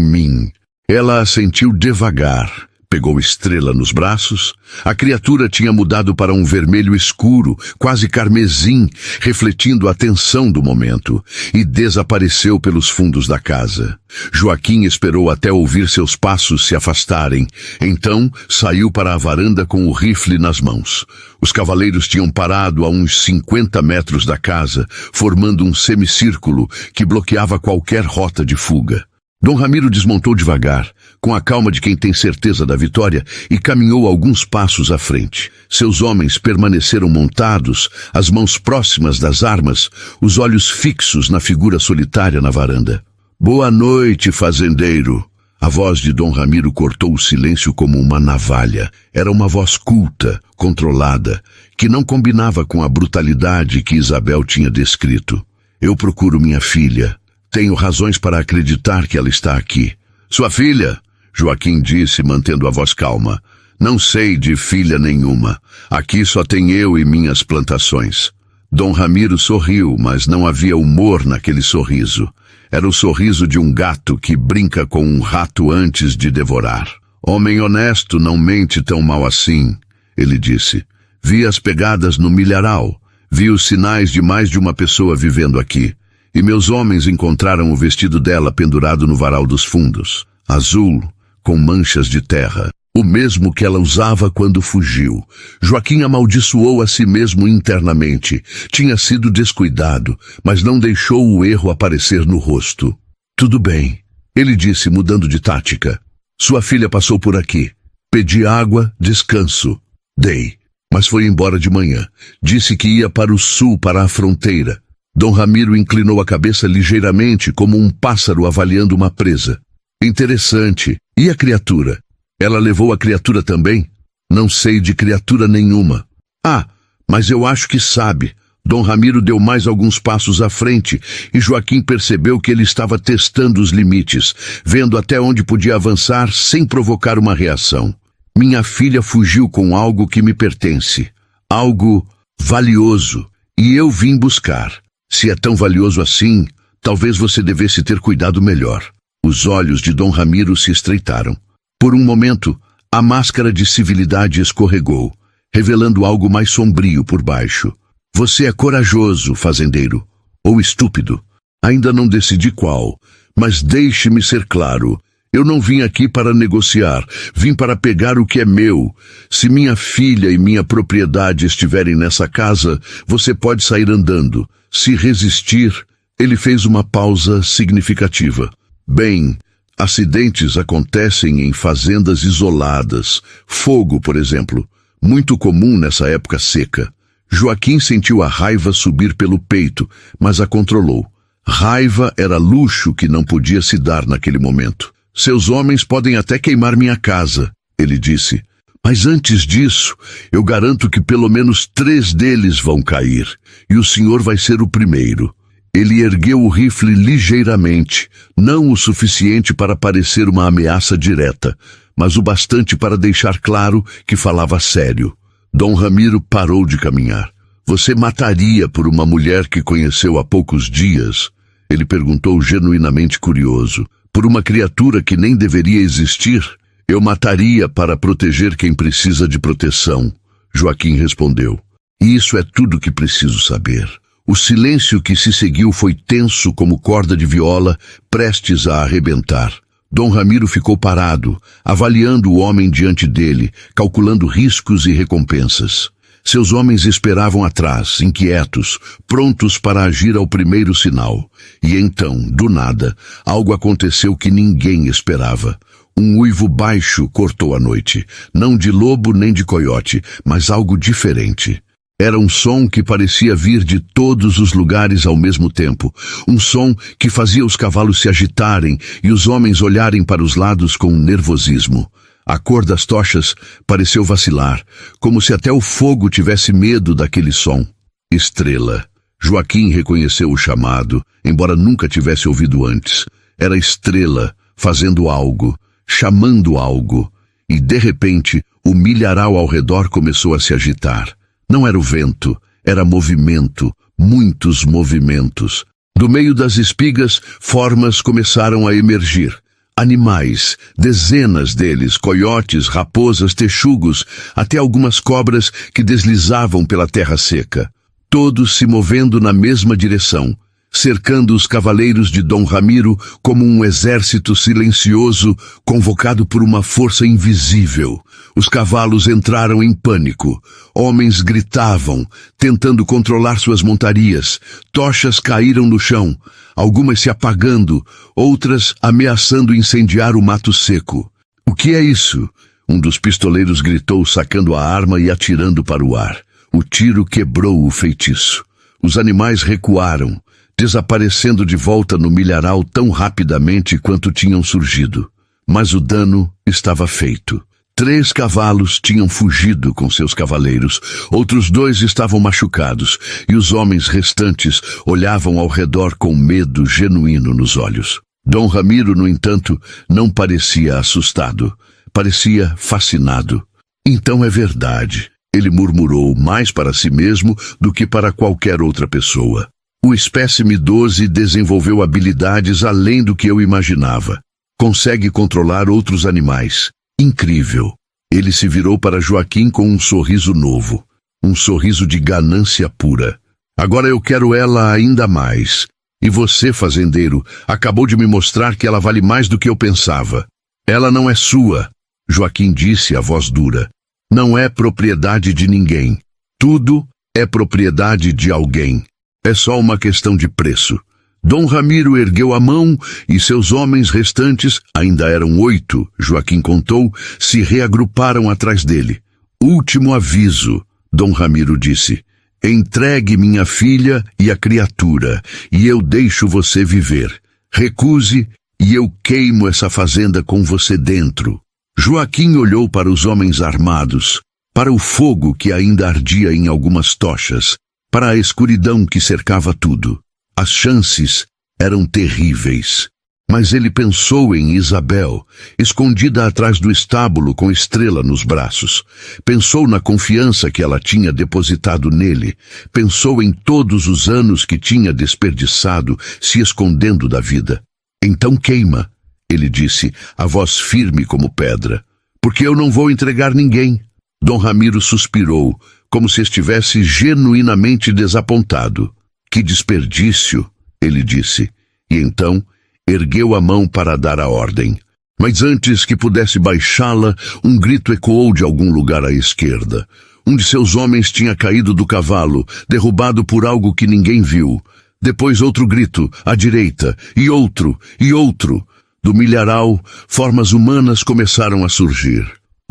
mim. Ela assentiu devagar, pegou Estrela nos braços. A criatura tinha mudado para um vermelho escuro, quase carmesim, refletindo a tensão do momento, e desapareceu pelos fundos da casa. Joaquim esperou até ouvir seus passos se afastarem. Então saiu para a varanda com o rifle nas mãos. Os cavaleiros tinham parado a uns 50 metros da casa, formando um semicírculo que bloqueava qualquer rota de fuga. Dom Ramiro desmontou devagar, com a calma de quem tem certeza da vitória, e caminhou alguns passos à frente. Seus homens permaneceram montados, as mãos próximas das armas, os olhos fixos na figura solitária na varanda. Boa noite, fazendeiro. A voz de Dom Ramiro cortou o silêncio como uma navalha. Era uma voz culta, controlada, que não combinava com a brutalidade que Isabel tinha descrito. Eu procuro minha filha. Tenho razões para acreditar que ela está aqui. Sua filha? Joaquim disse, mantendo a voz calma. Não sei de filha nenhuma. Aqui só tem eu e minhas plantações. Dom Ramiro sorriu, mas não havia humor naquele sorriso. Era o sorriso de um gato que brinca com um rato antes de devorar. Homem honesto não mente tão mal assim, ele disse. Vi as pegadas no milharal. Vi os sinais de mais de uma pessoa vivendo aqui. E meus homens encontraram o vestido dela pendurado no varal dos fundos, azul, com manchas de terra, o mesmo que ela usava quando fugiu. Joaquim amaldiçoou a si mesmo internamente. Tinha sido descuidado, mas não deixou o erro aparecer no rosto. Tudo bem, ele disse, mudando de tática. Sua filha passou por aqui. Pedi água, descanso. Dei, mas foi embora de manhã. Disse que ia para o sul, para a fronteira. Dom Ramiro inclinou a cabeça ligeiramente, como um pássaro avaliando uma presa. Interessante. E a criatura? Ela levou a criatura também? Não sei de criatura nenhuma. Ah, mas eu acho que sabe. Dom Ramiro deu mais alguns passos à frente e Joaquim percebeu que ele estava testando os limites, vendo até onde podia avançar sem provocar uma reação. Minha filha fugiu com algo que me pertence. Algo valioso. E eu vim buscar. Se é tão valioso assim, talvez você devesse ter cuidado melhor. Os olhos de Dom Ramiro se estreitaram. Por um momento, a máscara de civilidade escorregou. revelando algo mais sombrio por baixo. Você é corajoso, fazendeiro, ou estúpido. Ainda não decidi qual, mas deixe-me ser claro. Eu não vim aqui para negociar, vim para pegar o que é meu. Se minha filha e minha propriedade estiverem nessa casa, você pode sair andando. Se resistir, ele fez uma pausa significativa. Bem, acidentes acontecem em fazendas isoladas. Fogo, por exemplo, muito comum nessa época seca. Joaquim sentiu a raiva subir pelo peito, mas a controlou. Raiva era luxo que não podia se dar naquele momento. Seus homens podem até queimar minha casa, ele disse. Mas antes disso, eu garanto que pelo menos 3 deles vão cair, e o senhor vai ser o primeiro. Ele ergueu o rifle ligeiramente, não o suficiente para parecer uma ameaça direta, mas o bastante para deixar claro que falava sério. Dom Ramiro parou de caminhar. Você mataria por uma mulher que conheceu há poucos dias? Ele perguntou genuinamente curioso. Por uma criatura que nem deveria existir? Eu mataria para proteger quem precisa de proteção, Joaquim respondeu. E isso é tudo que preciso saber. O silêncio que se seguiu foi tenso como corda de viola, prestes a arrebentar. Dom Ramiro ficou parado, avaliando o homem diante dele, calculando riscos e recompensas. Seus homens esperavam atrás, inquietos, prontos para agir ao primeiro sinal. E então, do nada, algo aconteceu que ninguém esperava. Um uivo baixo cortou a noite, não de lobo nem de coiote, mas algo diferente. Era um som que parecia vir de todos os lugares ao mesmo tempo. Um som que fazia os cavalos se agitarem e os homens olharem para os lados com nervosismo. A cor das tochas pareceu vacilar, como se até o fogo tivesse medo daquele som. Estrela. Joaquim reconheceu o chamado, embora nunca tivesse ouvido antes. Era Estrela, fazendo algo, chamando algo. E, de repente, o milharal ao redor começou a se agitar. Não era o vento, era movimento, muitos movimentos. Do meio das espigas, formas começaram a emergir. Animais, dezenas deles, coiotes, raposas, texugos, até algumas cobras que deslizavam pela terra seca. Todos se movendo na mesma direção, cercando os cavaleiros de Dom Ramiro como um exército silencioso convocado por uma força invisível. Os cavalos entraram em pânico. Homens gritavam, tentando controlar suas montarias. Tochas caíram no chão, algumas se apagando, outras ameaçando incendiar o mato seco. "O que é isso?" Um dos pistoleiros gritou, sacando a arma e atirando para o ar. O tiro quebrou o feitiço. Os animais recuaram, desaparecendo de volta no milharal tão rapidamente quanto tinham surgido. Mas o dano estava feito. 3 cavalos tinham fugido com seus cavaleiros, outros 2 estavam machucados, e os homens restantes olhavam ao redor com medo genuíno nos olhos. Dom Ramiro, no entanto, não parecia assustado, parecia fascinado. "Então é verdade", ele murmurou, mais para si mesmo do que para qualquer outra pessoa. "O espécime 12 desenvolveu habilidades além do que eu imaginava. Consegue controlar outros animais. Incrível." Ele se virou para Joaquim com um sorriso novo. Um sorriso de ganância pura. "Agora eu quero ela ainda mais. E você, fazendeiro, acabou de me mostrar que ela vale mais do que eu pensava." "Ela não é sua", Joaquim disse, a voz dura. "Não é propriedade de ninguém. Tudo é propriedade de alguém. É só uma questão de preço." Dom Ramiro ergueu a mão e seus homens restantes, ainda eram 8, Joaquim contou, se reagruparam atrás dele. "Último aviso", Dom Ramiro disse. "Entregue minha filha e a criatura, e eu deixo você viver. Recuse, e eu queimo essa fazenda com você dentro." Joaquim olhou para os homens armados, para o fogo que ainda ardia em algumas tochas, para a escuridão que cercava tudo. As chances eram terríveis. Mas ele pensou em Isabel, escondida atrás do estábulo com Estrela nos braços. Pensou na confiança que ela tinha depositado nele. Pensou em todos os anos que tinha desperdiçado se escondendo da vida. "Então queima", ele disse, a voz firme como pedra. "Porque eu não vou entregar ninguém." Dom Ramiro suspirou, como se estivesse genuinamente desapontado. Que desperdício, ele disse, e então ergueu a mão para dar a ordem. Mas antes que pudesse baixá-la, um grito ecoou de algum lugar à esquerda. Um de seus homens tinha caído do cavalo, derrubado por algo que ninguém viu. Depois outro grito, à direita, e outro, e outro. Do milharal, formas humanas começaram a surgir.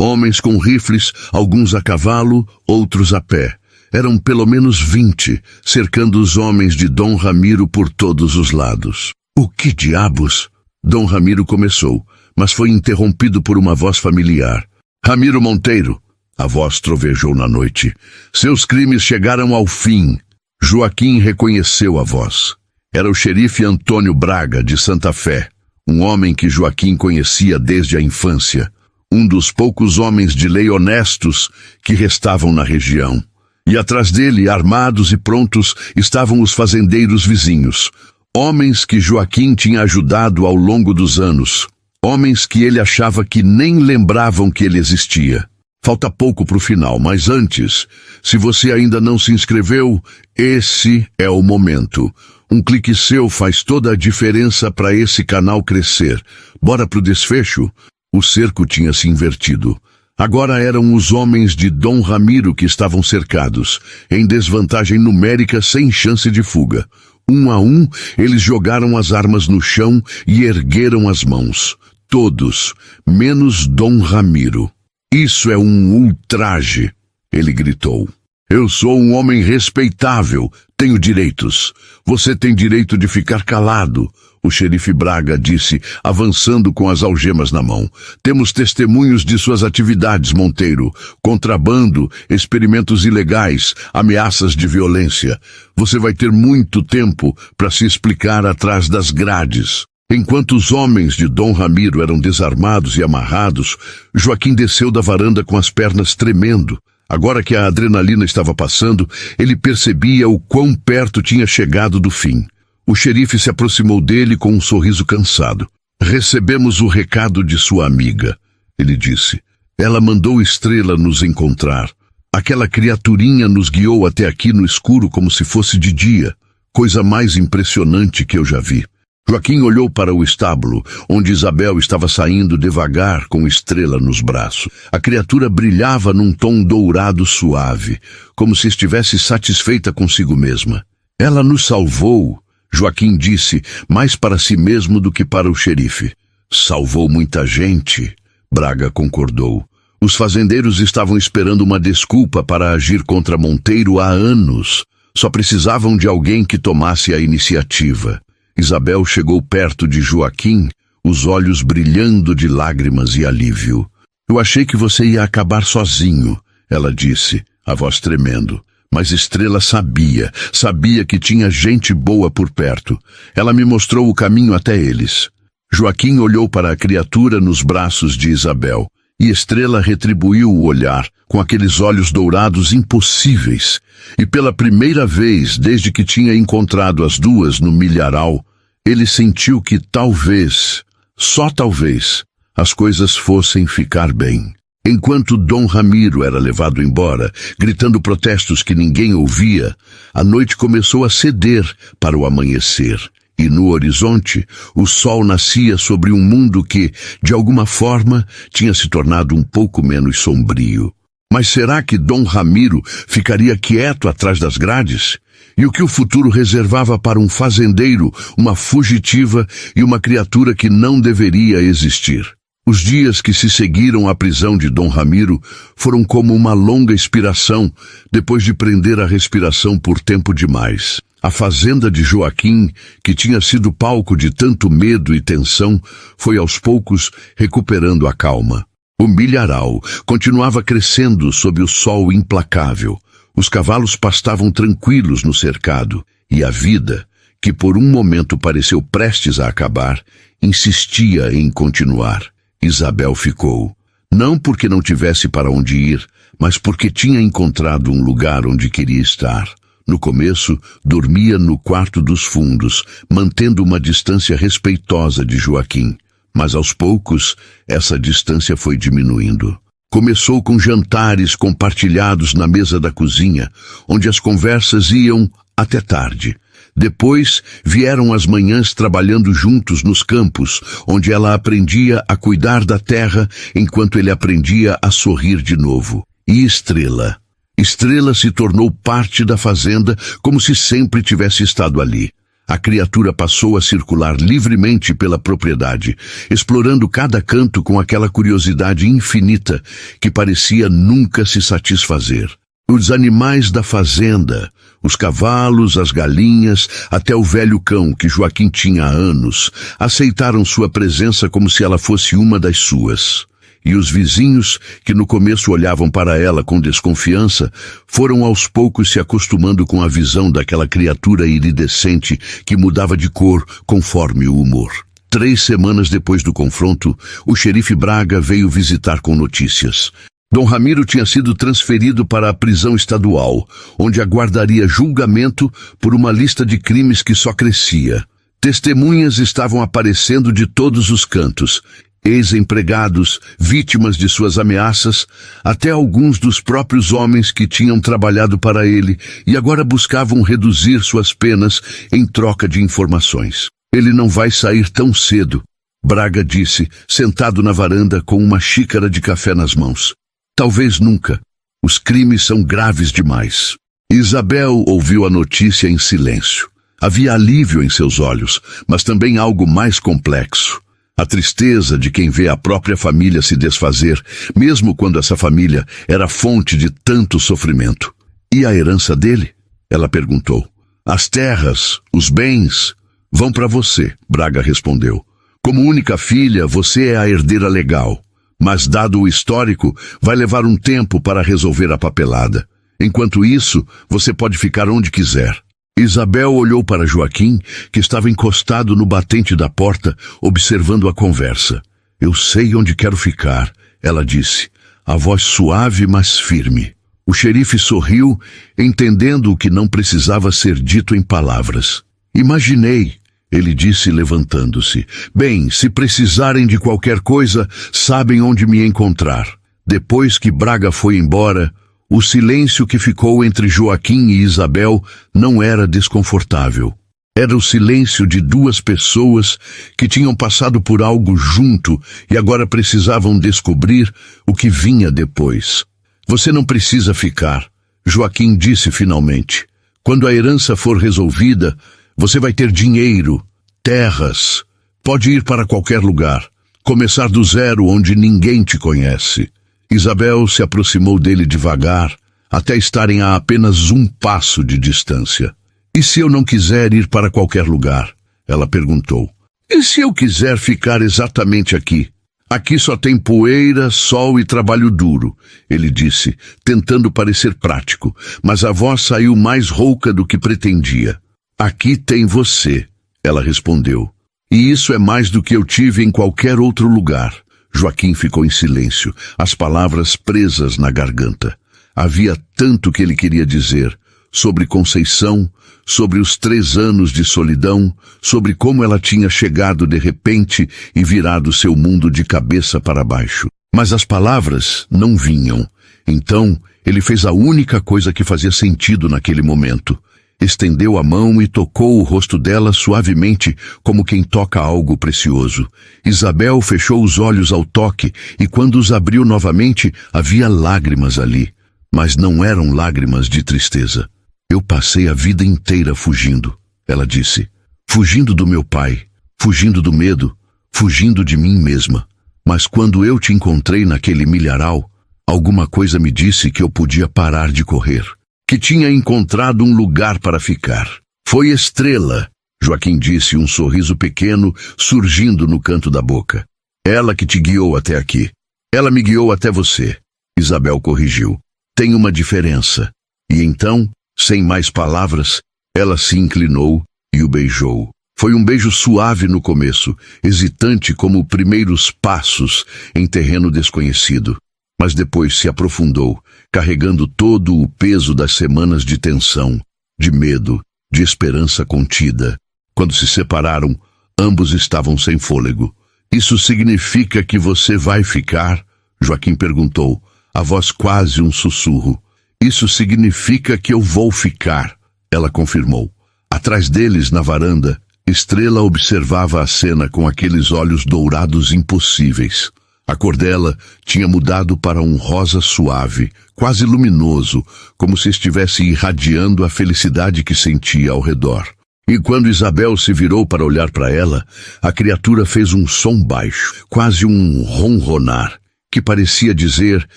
Homens com rifles, alguns a cavalo, outros a pé. Eram pelo menos 20, cercando os homens de Dom Ramiro por todos os lados. O que diabos? Dom Ramiro começou, mas foi interrompido por uma voz familiar. Ramiro Monteiro! A voz trovejou na noite. Seus crimes chegaram ao fim. Joaquim reconheceu a voz. Era o xerife Antônio Braga, de Santa Fé, um homem que Joaquim conhecia desde a infância, um dos poucos homens de lei honestos que restavam na região. E atrás dele, armados e prontos, estavam os fazendeiros vizinhos, homens que Joaquim tinha ajudado ao longo dos anos, homens que ele achava que nem lembravam que ele existia. Falta pouco para o final, mas antes, se você ainda não se inscreveu, esse é o momento. Um clique seu faz toda a diferença para esse canal crescer. Bora pro desfecho? O cerco tinha se invertido. Agora eram os homens de Dom Ramiro que estavam cercados, em desvantagem numérica sem chance de fuga. Um a um, eles jogaram as armas no chão e ergueram as mãos. Todos, menos Dom Ramiro. Isso é um ultraje, ele gritou. Eu sou um homem respeitável, tenho direitos. Você tem direito de ficar calado, o xerife Braga disse, avançando com as algemas na mão. Temos testemunhos de suas atividades, Monteiro. Contrabando, experimentos ilegais, ameaças de violência. Você vai ter muito tempo para se explicar atrás das grades. Enquanto os homens de Dom Ramiro eram desarmados e amarrados, Joaquim desceu da varanda com as pernas tremendo. Agora que a adrenalina estava passando, ele percebia o quão perto tinha chegado do fim. O xerife se aproximou dele com um sorriso cansado. Recebemos o recado de sua amiga, ele disse. Ela mandou Estrela nos encontrar. Aquela criaturinha nos guiou até aqui no escuro como se fosse de dia. Coisa mais impressionante que eu já vi. Joaquim olhou para o estábulo, onde Isabel estava saindo devagar com Estrela nos braços. A criatura brilhava num tom dourado suave, como se estivesse satisfeita consigo mesma. Ela nos salvou, Joaquim disse, mais para si mesmo do que para o xerife. Salvou muita gente, Braga concordou. Os fazendeiros estavam esperando uma desculpa para agir contra Monteiro há anos. Só precisavam de alguém que tomasse a iniciativa. Isabel chegou perto de Joaquim, os olhos brilhando de lágrimas e alívio. Eu achei que você ia acabar sozinho, ela disse, a voz tremendo. Mas Estrela sabia que tinha gente boa por perto. Ela me mostrou o caminho até eles. Joaquim olhou para a criatura nos braços de Isabel, e Estrela retribuiu o olhar, com aqueles olhos dourados impossíveis. E pela primeira vez, desde que tinha encontrado as duas no milharal, ele sentiu que talvez, só talvez, as coisas fossem ficar bem. Enquanto Dom Ramiro era levado embora, gritando protestos que ninguém ouvia, a noite começou a ceder para o amanhecer. E no horizonte, o sol nascia sobre um mundo que, de alguma forma, tinha se tornado um pouco menos sombrio. Mas será que Dom Ramiro ficaria quieto atrás das grades? E o que o futuro reservava para um fazendeiro, uma fugitiva e uma criatura que não deveria existir? Os dias que se seguiram à prisão de Dom Ramiro foram como uma longa expiração, depois de prender a respiração por tempo demais. A fazenda de Joaquim, que tinha sido palco de tanto medo e tensão, foi aos poucos recuperando a calma. O milharal continuava crescendo sob o sol implacável. Os cavalos pastavam tranquilos no cercado, e a vida, que por um momento pareceu prestes a acabar, insistia em continuar. Isabel ficou, não porque não tivesse para onde ir, mas porque tinha encontrado um lugar onde queria estar. No começo, dormia no quarto dos fundos, mantendo uma distância respeitosa de Joaquim. Mas aos poucos, essa distância foi diminuindo. Começou com jantares compartilhados na mesa da cozinha, onde as conversas iam até tarde. Depois vieram as manhãs trabalhando juntos nos campos, onde ela aprendia a cuidar da terra enquanto ele aprendia a sorrir de novo. E Estrela? Estrela se tornou parte da fazenda como se sempre tivesse estado ali. A criatura passou a circular livremente pela propriedade, explorando cada canto com aquela curiosidade infinita que parecia nunca se satisfazer. Os animais da fazenda, os cavalos, as galinhas, até o velho cão que Joaquim tinha há anos, aceitaram sua presença como se ela fosse uma das suas. E os vizinhos, que no começo olhavam para ela com desconfiança, foram aos poucos se acostumando com a visão daquela criatura iridescente que mudava de cor conforme o humor. 3 semanas depois do confronto, o xerife Braga veio visitar com notícias. Dom Ramiro tinha sido transferido para a prisão estadual, onde aguardaria julgamento por uma lista de crimes que só crescia. Testemunhas estavam aparecendo de todos os cantos, ex-empregados, vítimas de suas ameaças, até alguns dos próprios homens que tinham trabalhado para ele e agora buscavam reduzir suas penas em troca de informações. Ele não vai sair tão cedo, Braga disse, sentado na varanda com uma xícara de café nas mãos. Talvez nunca. Os crimes são graves demais. Isabel ouviu a notícia em silêncio. Havia alívio em seus olhos, mas também algo mais complexo. A tristeza de quem vê a própria família se desfazer, mesmo quando essa família era fonte de tanto sofrimento. E a herança dele? Ela perguntou. As terras, os bens, vão para você, Braga respondeu. Como única filha, você é a herdeira legal. Mas, dado o histórico, vai levar um tempo para resolver a papelada. Enquanto isso, você pode ficar onde quiser. Isabel olhou para Joaquim, que estava encostado no batente da porta, observando a conversa. Eu sei onde quero ficar, ela disse, a voz suave, mas firme. O xerife sorriu, entendendo o que não precisava ser dito em palavras. Imaginei, ele disse levantando-se. Bem, se precisarem de qualquer coisa, sabem onde me encontrar. Depois que Braga foi embora, o silêncio que ficou entre Joaquim e Isabel não era desconfortável. Era o silêncio de 2 pessoas que tinham passado por algo junto e agora precisavam descobrir o que vinha depois. Você não precisa ficar, Joaquim disse finalmente. Quando a herança for resolvida, você vai ter dinheiro, terras. Pode ir para qualquer lugar, começar do zero onde ninguém te conhece. Isabel se aproximou dele devagar, até estarem a apenas 1 passo de distância. E se eu não quiser ir para qualquer lugar? Ela perguntou. E se eu quiser ficar exatamente aqui? Aqui só tem poeira, sol e trabalho duro, ele disse, tentando parecer prático, mas a voz saiu mais rouca do que pretendia. Aqui tem você, ela respondeu. E isso é mais do que eu tive em qualquer outro lugar. Joaquim ficou em silêncio, as palavras presas na garganta. Havia tanto que ele queria dizer, sobre Conceição, sobre os 3 anos de solidão, sobre como ela tinha chegado de repente e virado seu mundo de cabeça para baixo. Mas as palavras não vinham. Então, ele fez a única coisa que fazia sentido naquele momento. Estendeu a mão e tocou o rosto dela suavemente, como quem toca algo precioso. Isabel fechou os olhos ao toque e quando os abriu novamente, havia lágrimas ali. Mas não eram lágrimas de tristeza. Eu passei a vida inteira fugindo, ela disse. Fugindo do meu pai, fugindo do medo, fugindo de mim mesma. Mas quando eu te encontrei naquele milharal, alguma coisa me disse que eu podia parar de correr. Que tinha encontrado um lugar para ficar. Foi Estrela, Joaquim disse, um sorriso pequeno surgindo no canto da boca. Ela que te guiou até aqui. Ela me guiou até você. Isabel corrigiu. Tem uma diferença. E então, sem mais palavras, ela se inclinou e o beijou. Foi um beijo suave no começo, hesitante como primeiros passos em terreno desconhecido. Mas depois se aprofundou, carregando todo o peso das semanas de tensão, de medo, de esperança contida. Quando se separaram, ambos estavam sem fôlego. Isso significa que você vai ficar? Joaquim perguntou, a voz quase um sussurro. Isso significa que eu vou ficar, ela confirmou. Atrás deles, na varanda, Estrela observava a cena com aqueles olhos dourados impossíveis. A cor dela tinha mudado para um rosa suave, quase luminoso, como se estivesse irradiando a felicidade que sentia ao redor. E quando Isabel se virou para olhar para ela, a criatura fez um som baixo, quase um ronronar, que parecia dizer,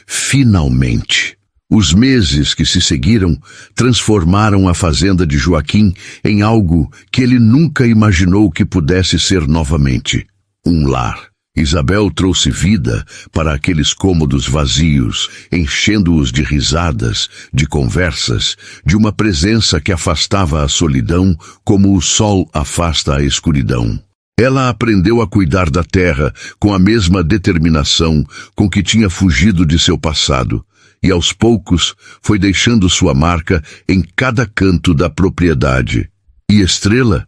finalmente. Os meses que se seguiram transformaram a fazenda de Joaquim em algo que ele nunca imaginou que pudesse ser novamente. Um lar. Isabel trouxe vida para aqueles cômodos vazios, enchendo-os de risadas, de conversas, de uma presença que afastava a solidão como o sol afasta a escuridão. Ela aprendeu a cuidar da terra com a mesma determinação com que tinha fugido de seu passado, e aos poucos foi deixando sua marca em cada canto da propriedade. E Estrela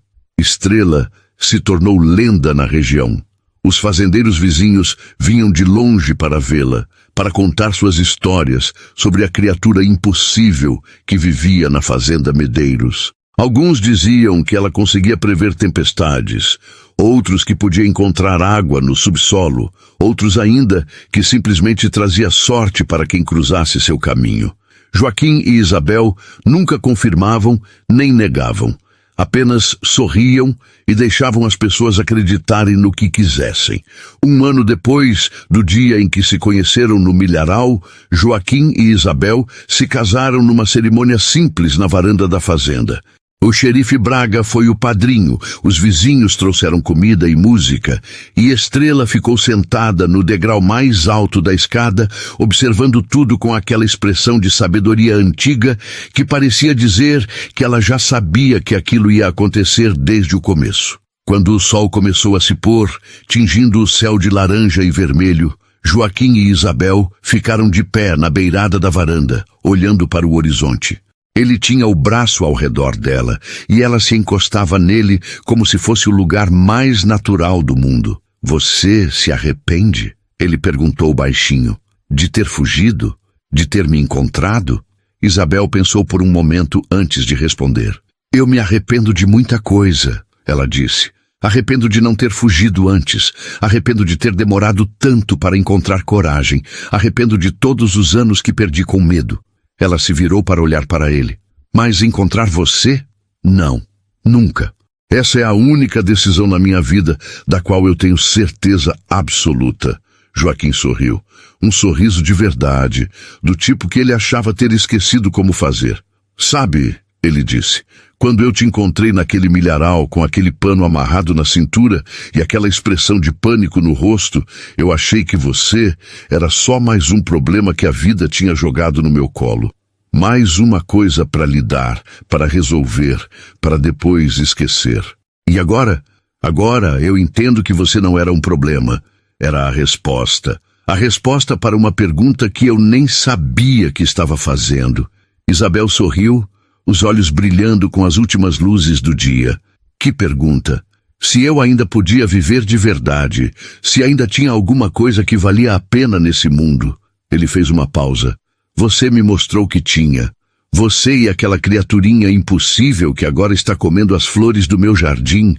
se tornou lenda na região. Os fazendeiros vizinhos vinham de longe para vê-la, para contar suas histórias sobre a criatura impossível que vivia na fazenda Medeiros. Alguns diziam que ela conseguia prever tempestades, outros que podia encontrar água no subsolo, outros ainda que simplesmente trazia sorte para quem cruzasse seu caminho. Joaquim e Isabel nunca confirmavam nem negavam, apenas sorriam e deixavam as pessoas acreditarem no que quisessem. Um ano depois do dia em que se conheceram no milharal, Joaquim e Isabel se casaram numa cerimônia simples na varanda da fazenda. O xerife Braga foi o padrinho, os vizinhos trouxeram comida e música, e Estrela ficou sentada no degrau mais alto da escada, observando tudo com aquela expressão de sabedoria antiga que parecia dizer que ela já sabia que aquilo ia acontecer desde o começo. Quando o sol começou a se pôr, tingindo o céu de laranja e vermelho, Joaquim e Isabel ficaram de pé na beirada da varanda, olhando para o horizonte. Ele tinha o braço ao redor dela, e ela se encostava nele como se fosse o lugar mais natural do mundo. Você se arrepende? Ele perguntou baixinho. De ter fugido? De ter me encontrado? Isabel pensou por um momento antes de responder. Eu me arrependo de muita coisa, ela disse. Arrependo de não ter fugido antes. Arrependo de ter demorado tanto para encontrar coragem. Arrependo de todos os anos que perdi com medo. Ela se virou para olhar para ele. Mas encontrar você? Não, nunca. Essa é a única decisão na minha vida da qual eu tenho certeza absoluta. Joaquim sorriu. Um sorriso de verdade, do tipo que ele achava ter esquecido como fazer. Sabe, ele disse, quando eu te encontrei naquele milharal com aquele pano amarrado na cintura e aquela expressão de pânico no rosto, eu achei que você era só mais um problema que a vida tinha jogado no meu colo. Mais uma coisa para lidar, para resolver, para depois esquecer. E agora? Agora eu entendo que você não era um problema. Era a resposta. A resposta para uma pergunta que eu nem sabia que estava fazendo. Isabel sorriu, os olhos brilhando com as últimas luzes do dia. Que pergunta! Se eu ainda podia viver de verdade, se ainda tinha alguma coisa que valia a pena nesse mundo. Ele fez uma pausa. Você me mostrou que tinha. Você e aquela criaturinha impossível que agora está comendo as flores do meu jardim.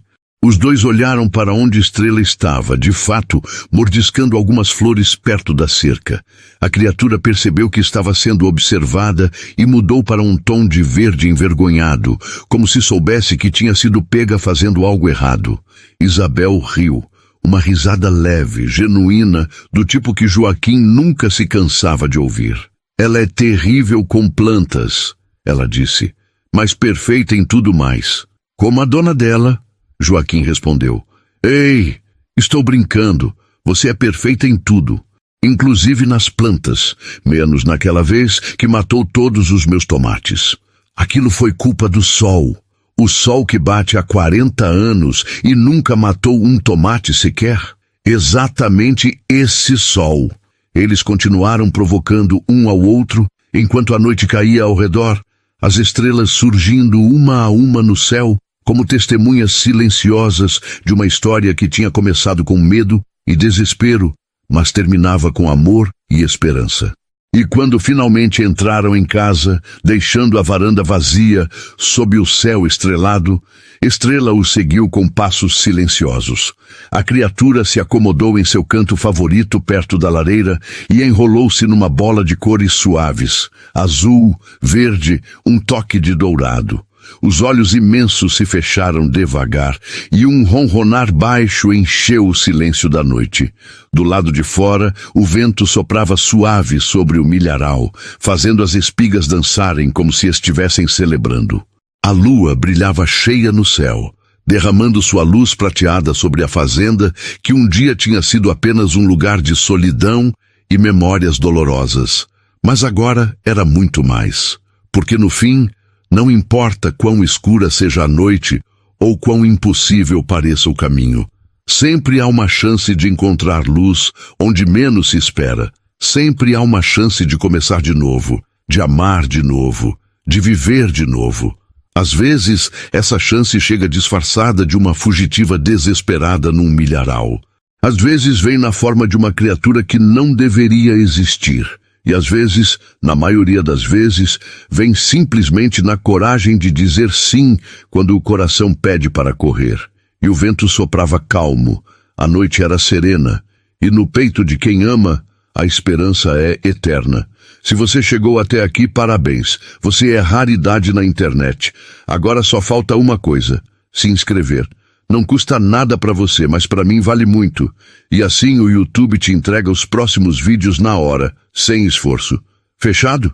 Os dois olharam para onde Estrela estava, de fato, mordiscando algumas flores perto da cerca. A criatura percebeu que estava sendo observada e mudou para um tom de verde envergonhado, como se soubesse que tinha sido pega fazendo algo errado. Isabel riu, uma risada leve, genuína, do tipo que Joaquim nunca se cansava de ouvir. Ela é terrível com plantas, ela disse, mas perfeita em tudo mais. Como a dona dela, Joaquim respondeu. Ei, estou brincando. Você é perfeita em tudo, inclusive nas plantas, menos naquela vez que matou todos os meus tomates. Aquilo foi culpa do sol. O sol que bate há 40 anos e nunca matou um tomate sequer. Exatamente esse sol. Eles continuaram provocando um ao outro, enquanto a noite caía ao redor, as estrelas surgindo uma a uma no céu, como testemunhas silenciosas de uma história que tinha começado com medo e desespero, mas terminava com amor e esperança. E quando finalmente entraram em casa, deixando a varanda vazia, sob o céu estrelado, Estrela os seguiu com passos silenciosos. A criatura se acomodou em seu canto favorito perto da lareira e enrolou-se numa bola de cores suaves, azul, verde, um toque de dourado. Os olhos imensos se fecharam devagar e um ronronar baixo encheu o silêncio da noite. Do lado de fora, o vento soprava suave sobre o milharal, fazendo as espigas dançarem como se estivessem celebrando. A lua brilhava cheia no céu, derramando sua luz prateada sobre a fazenda que um dia tinha sido apenas um lugar de solidão e memórias dolorosas. Mas agora era muito mais, porque no fim, não importa quão escura seja a noite ou quão impossível pareça o caminho. Sempre há uma chance de encontrar luz onde menos se espera. Sempre há uma chance de começar de novo, de amar de novo, de viver de novo. Às vezes, essa chance chega disfarçada de uma fugitiva desesperada num milharal. Às vezes vem na forma de uma criatura que não deveria existir. E às vezes, na maioria das vezes, vem simplesmente na coragem de dizer sim quando o coração pede para correr. E o vento soprava calmo, a noite era serena, e no peito de quem ama, a esperança é eterna. Se você chegou até aqui, parabéns. Você é raridade na internet. Agora só falta uma coisa: se inscrever. Não custa nada para você, mas para mim vale muito. E assim o YouTube te entrega os próximos vídeos na hora, sem esforço. Fechado?